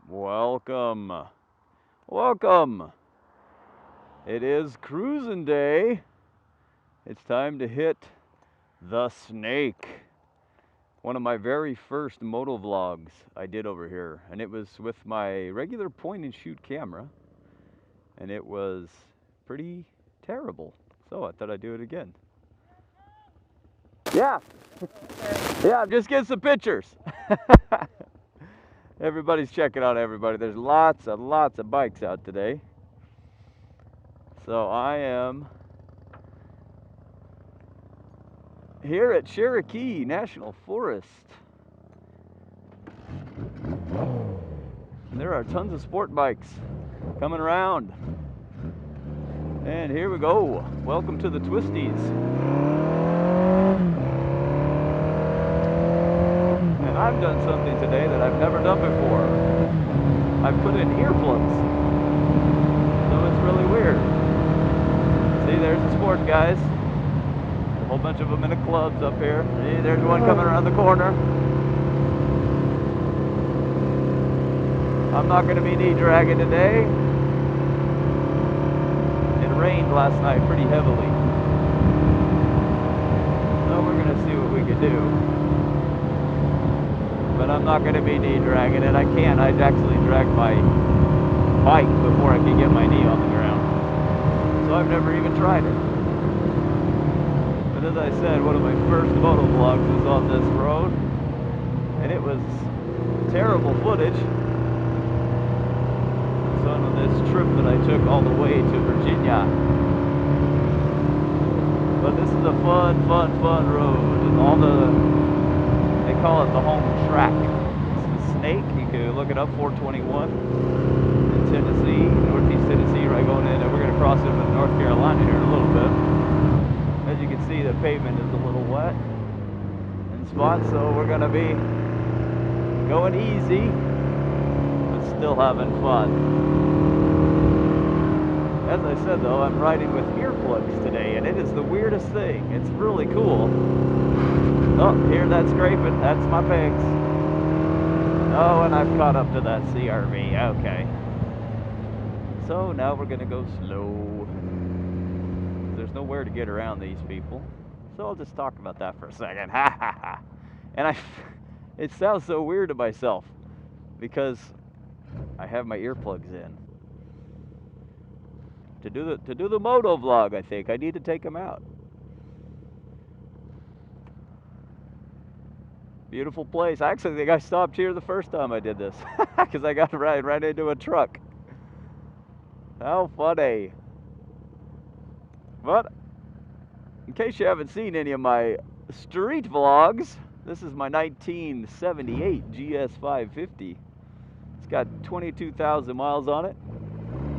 Welcome. Welcome. It is cruising day. It's time to hit the snake. One of my very first moto vlogs I did over here, and it was with my regular point and shoot camera, and it was pretty terrible. So I thought I'd do it again. Yeah. Yeah, I'm just getting some pictures. Everybody's checking out everybody. There's lots and lots of bikes out today. So I am here at Cherokee National Forest. And there are tons of sport bikes coming around. And here we go. Welcome to the Twisties. And I've done something today that I've never done before. I've put in earplugs. So it's really weird. See, there's the sport guys. A whole bunch of them in the clubs up here. See, there's one coming around the corner. I'm not going to be knee dragging today. It rained last night pretty heavily. So we're going to see what we can do. But I'm not going to be knee dragging it. I can't. I'd actually drag my bike before I could get my knee on the ground. So I've never even tried it. But as I said, one of my first moto vlogs was on this road. And it was terrible footage. On this trip that I took all the way to Virginia. But this is a fun road. And all they call it the home track. It's the Snake. You can look it up, 421 in Tennessee, Northeast Tennessee, right going in. And we're going to cross into North Carolina here in a little bit. As you can see, the pavement is a little wet in spots, so we're going to be going easy. Still having fun. As I said though, I'm riding with earplugs today, and it is the weirdest thing. It's really cool. Oh, hear that scraping? That's my pegs. Oh, and I've caught up to that CRV. Okay. So now we're gonna go slow. There's nowhere to get around these people. So I'll just talk about that for a second. Ha ha ha. And it sounds so weird to myself because I have my earplugs in. To do the moto vlog, I think I need to take them out. Beautiful place. I actually think I stopped here the first time I did this because I got right into a truck. How funny. But in case you haven't seen any of my street vlogs, this is my 1978 GS550. It's got 22,000 miles on it.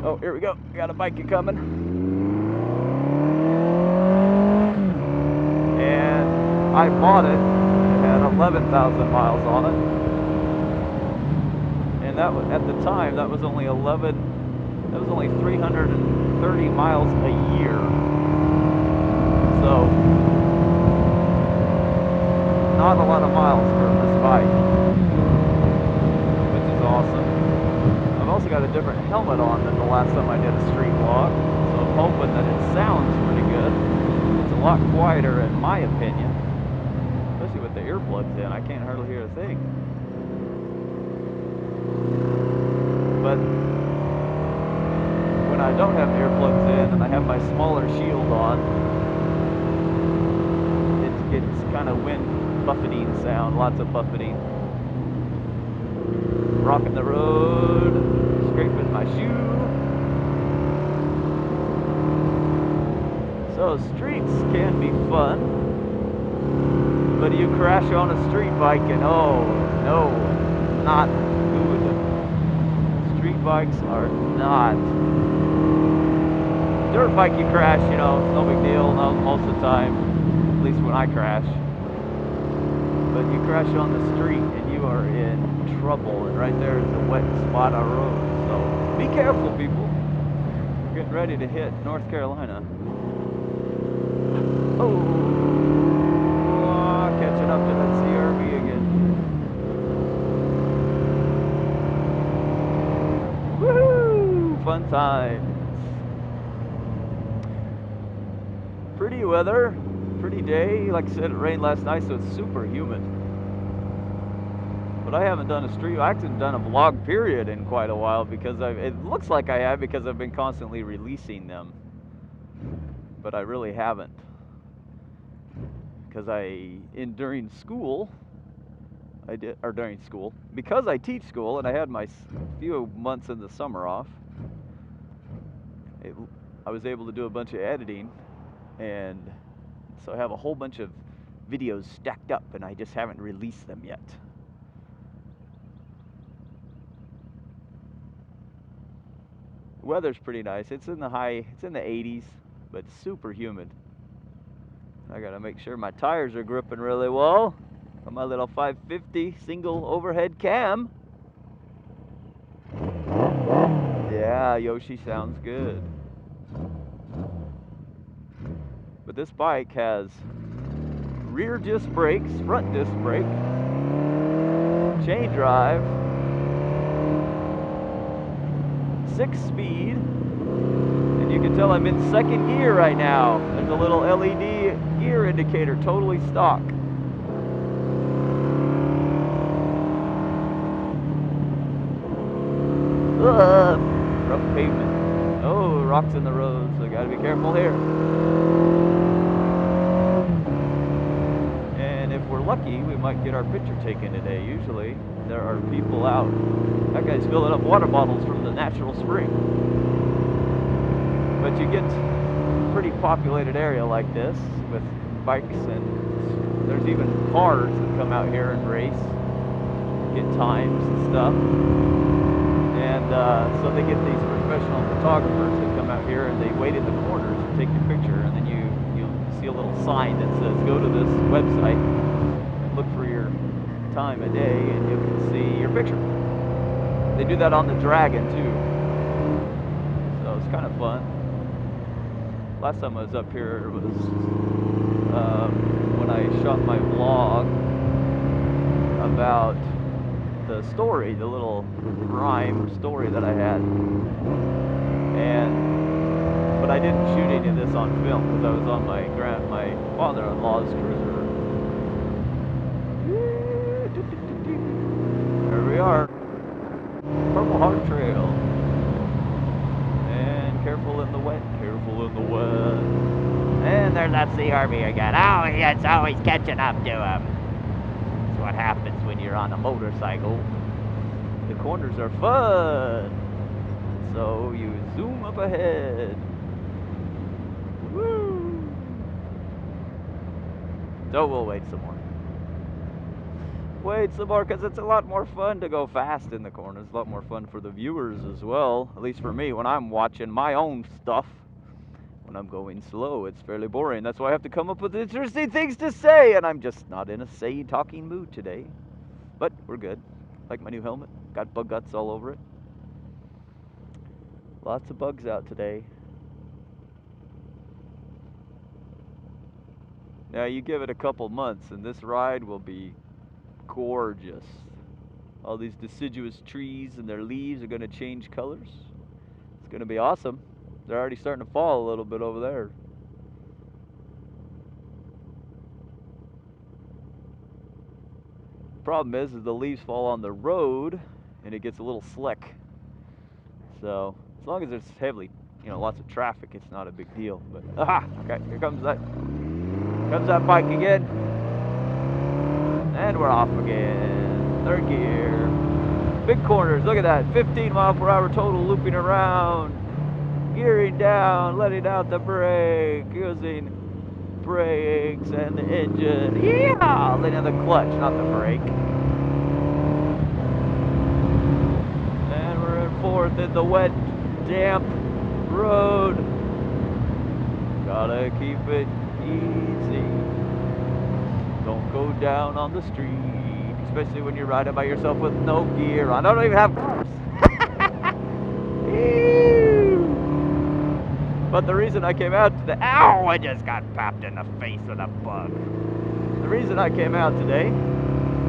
Oh, here we go. Got a bike coming. And I bought it. It had 11,000 miles on it. And that was, at the time, that was only 330 miles a year. So, not a lot of miles for this bike, which is awesome. I've also got a different helmet on than the last time I did a street vlog, so I'm hoping that it sounds pretty good. It's a lot quieter in my opinion, especially with the earplugs in. I can't hardly hear a thing. But when I don't have the earplugs in and I have my smaller shield on, it's kind of wind buffeting sound, lots of buffeting. Rocking the road, scraping my shoe. So streets can be fun, but you crash on a street bike and oh no, not good. Street bikes are not. Dirt bike you crash, you know, it's no big deal most of the time, at least when I crash. But you crash on the street and you are in trouble, and right there is a wet spot on the road. So be careful, people. We're getting ready to hit North Carolina. Oh, catching up to that CRV again. fun times. Pretty weather, pretty day. Like I said, it rained last night, so it's super humid. But I haven't done a stream. I haven't done a vlog period in quite a while because it looks like I have because I've been constantly releasing them. But I really haven't. Because during school, because I teach school and I had my few months in the summer off, I was able to do a bunch of editing, and so I have a whole bunch of videos stacked up and I just haven't released them yet. The weather's pretty nice. It's in the 80s, but super humid. I gotta make sure my tires are gripping really well on my little 550 single overhead cam. Yeah, Yoshi sounds good. But this bike has rear disc brakes, front disc brake, chain drive, 6-speed, and you can tell I'm in second gear right now. There's a little LED gear indicator, totally stock. Rough pavement. Oh, rocks in the road, so gotta be careful here. And if we're lucky, we might get our picture taken today. Usually, there are people out. That guy's filling up water bottles from the natural spring. But you get a pretty populated area like this with bikes, and there's even cars that come out here and race, get times and stuff. And so they get these professional photographers that come out here and they wait in the corners and take your picture, and then you'll see a little sign that says go to this website and look for your time of day and you can see your picture. They do that on the Dragon too, so it's kind of fun. Last time I was up here was when I shot my vlog about the story, the little rhyme story that I had, but I didn't shoot any of this on film because I was on my father-in-law's cruiser. There we are, Purple Heart Trail, and careful in the wet, careful in the wet. And there's that CRV again. Oh, it's always catching up to him. That's what happens when you're on a motorcycle. The corners are fun. So you zoom up ahead. Woo! So we'll wait some more. Wait some more because it's a lot more fun to go fast in the corners. A lot more fun for the viewers as well. At least for me when I'm watching my own stuff. When I'm going slow, it's fairly boring. That's why I have to come up with interesting things to say, and I'm just not in a talking mood today. But we're good. Like my new helmet, got bug guts all over it. Lots of bugs out today. Now you give it a couple months and this ride will be gorgeous. All these deciduous trees and their leaves are going to change colors. It's going to be awesome. They're already starting to fall a little bit over there. Problem is the leaves fall on the road and it gets a little slick. So as long as there's heavily, lots of traffic, it's not a big deal. But aha, okay, here comes that bike again, and we're off again. Third gear, big corners. Look at that, 15 mph total looping around, gearing down, letting out the brake, using brakes and the engine. Yeah, letting out the clutch, not the brake. And we're in fourth in the wet, damp road. Gotta keep it easy. Don't go down on the street, especially when you're riding by yourself with no gear on. I don't even have gloves. But the reason I came out today, ow, I just got popped in the face with a bug. The reason I came out today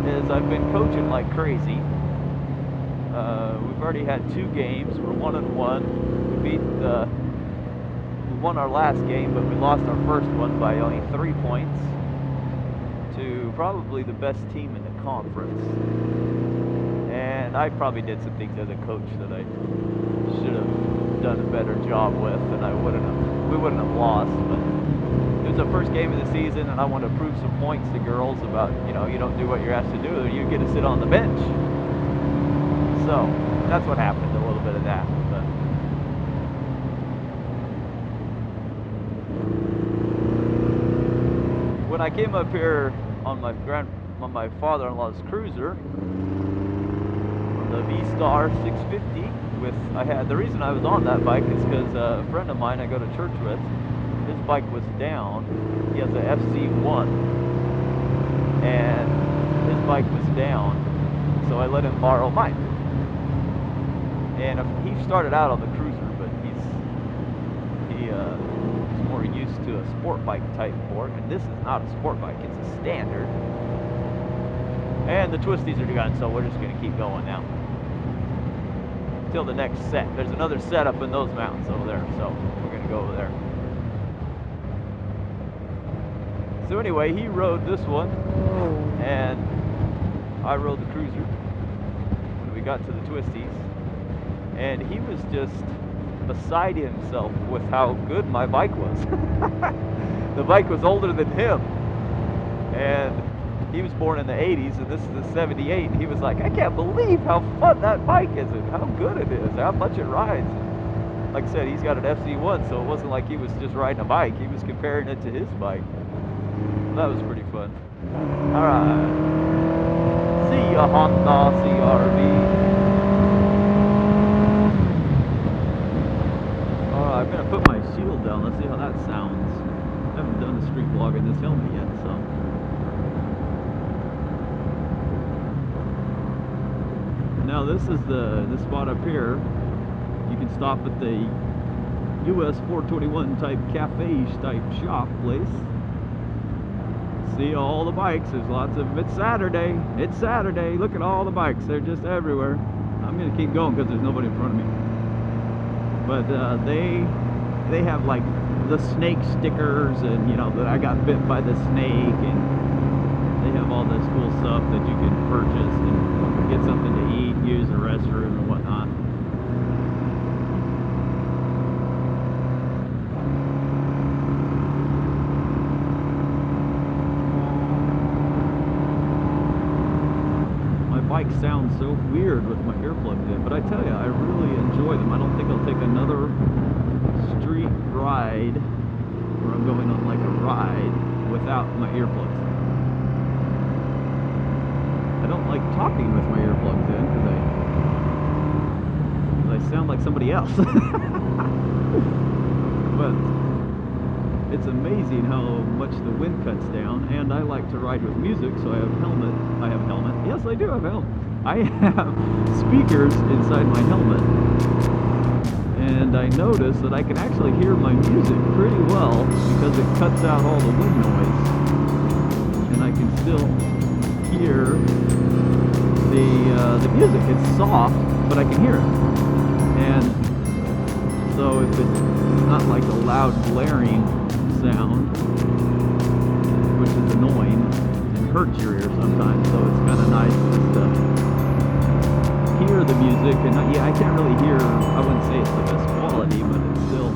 is I've been coaching like crazy. We've already had 2 games. We're 1-1. We won our last game, but we lost our first one by only 3 points to probably the best team in the conference. And I probably did some things as a coach that I should have done a better job with, and we wouldn't have lost. But it was the first game of the season, and I want to prove some points to girls about, you know, you don't do what you're asked to do, you get to sit on the bench. So that's what happened, a little bit of that. But when I came up here on my father-in-law's cruiser, the V-Star 650, the reason I was on that bike is because a friend of mine I go to church with, his bike was down. He has a FC1, and his bike was down, so I let him borrow mine. And he started out on the cruiser, but he's more used to a sport bike type fork, and this is not a sport bike, it's a standard. And the twisties are done, so we're just going to keep going now till the next set. There's another set up in those mountains over there, so we're going to go over there. So anyway, he rode this one, and I rode the cruiser when we got to the twisties, and he was just beside himself with how good my bike was. The bike was older than him, and he was born in the 80s, and this is a 78. He was like, I can't believe how fun that bike is, and how good it is, how much it rides. And like I said, he's got an FC1, so it wasn't like he was just riding a bike. He was comparing it to his bike. That was pretty fun. Alright. See ya, Honda CRV. Alright, I'm going to put my shield down. Let's see how that sounds. I haven't done a street vlog in this helmet yet, so. Now this is the spot up here. You can stop at the US 421 type cafe type shop place. See all the bikes. There's lots of them. It's Saturday. It's Saturday. Look at all the bikes. They're just everywhere. I'm gonna keep going because there's nobody in front of me. But they have like the snake stickers, and you know that I got bit by the snake, and they have all this cool stuff that you can purchase and get something to eat, use the restroom and whatnot. My bike sounds so weird with my earplugs in, but I tell you, I really enjoy them. I don't think I'll take another street ride where I'm going on like a ride without my earplugs. I don't like talking with my earplugs in because I sound like somebody else. But it's amazing how much the wind cuts down, and I like to ride with music, so I have a helmet. Yes, I do have a helmet. I have speakers inside my helmet, and I notice that I can actually hear my music pretty well because it cuts out all the wind noise, and I can still hear the music. It's soft, but I can hear it. And so if it's not like a loud blaring sound, which is annoying and hurts your ear sometimes, so it's kind of nice just to hear the music. And yeah, I can't really hear, I wouldn't say it's the best quality, but it's still